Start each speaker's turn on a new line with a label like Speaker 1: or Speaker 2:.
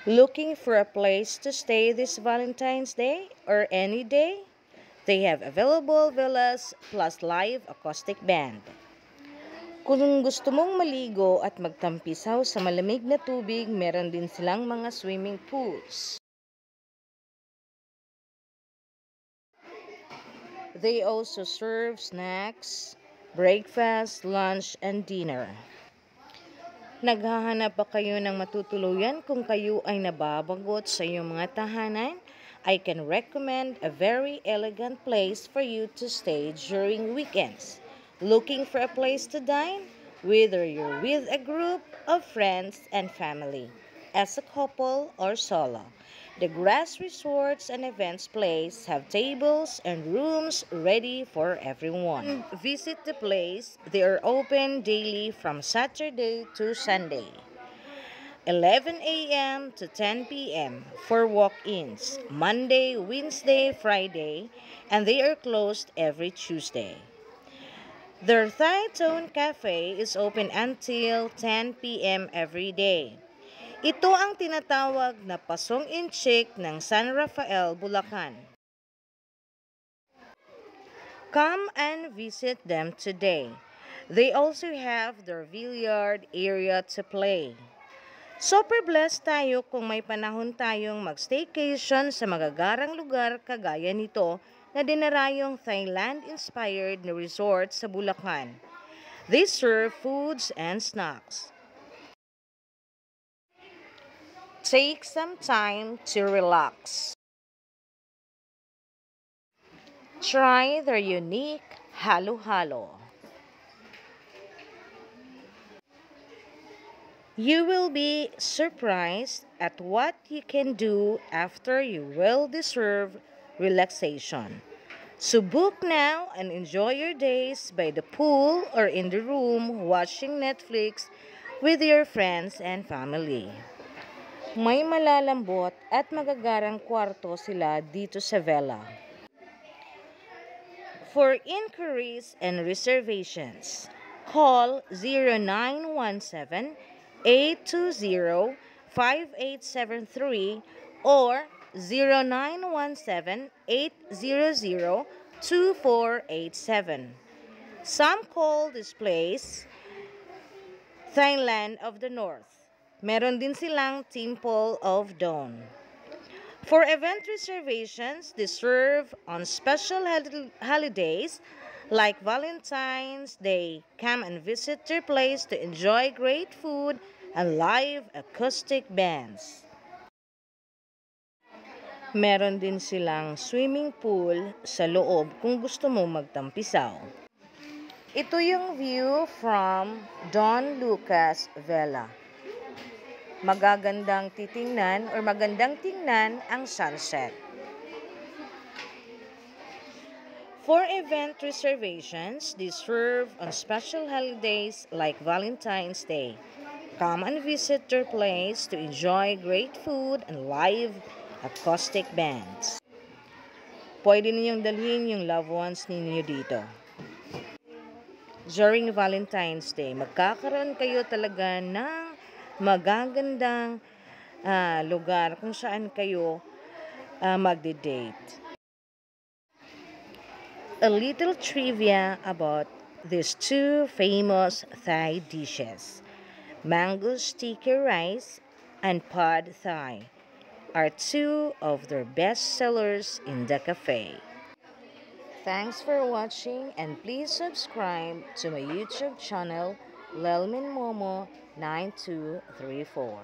Speaker 1: Looking for a place to stay this Valentine's Day or any day? They have available villas plus live acoustic band. Kung gusto mong maligo at magtampisaw sa malamig na tubig, meron din silang mga swimming pools. They also serve snacks, breakfast, lunch, and dinner. Naghahanap ba kayo ng matutuluyan kung kayo ay nababagot sa iyong mga tahanan? I can recommend a very elegant place for you to stay during weekends. Looking for a place to dine? Whether you're with a group of friends and family, as a couple or solo. The Grass Resorts and Events Place have tables and rooms ready for everyone. Visit the place. They are open daily from Saturday to Sunday, 11 a.m. to 10 p.m. for walk-ins, Monday, Wednesday, Friday, and they are closed every Tuesday. Their Thai Tone Cafe is open until 10 p.m. every day. Ito ang tinatawag na Pasong Inchik ng San Rafael, Bulacan. Come and visit them today. They also have their billiard area to play. Super blessed tayo kung may panahon tayong mag-staycation sa magagarang lugar kagaya nito na dinarayong Thailand-inspired na resort sa Bulacan. They serve foods and snacks. Take some time to relax. Try their unique halo-halo. You will be surprised at what you can do after your well-deserved relaxation. So book now and enjoy your days by the pool or in the room watching Netflix with your friends and family. May malalambot at magagarang kwarto sila dito sa Vela. For inquiries and reservations, call 0917-820-5873 or 0917-800-2487. Some call this place Thailand of the North. Meron din silang Temple of Dawn. For event reservations, they serve on special holidays like Valentine's Day. Come and visit their place to enjoy great food and live acoustic bands. Meron din silang swimming pool sa loob kung gusto mo magtampisaw. Ito yung view from Don Lucas Vela. Magagandang titingnan or magandang tingnan ang sunset. For event reservations, they serve on special holidays like Valentine's Day. Come and visit their place to enjoy great food and live acoustic bands. Pwede ninyong dalhin yung loved ones ninyo dito. During Valentine's Day, magkakaroon kayo talaga ng magagandang lugar kung saan kayo magde-date. A little trivia about these two famous Thai dishes. Mango sticky rice and pad Thai are two of their best sellers in the cafe. Thanks for watching and please subscribe to my YouTube channel Lelmin Momo 9234.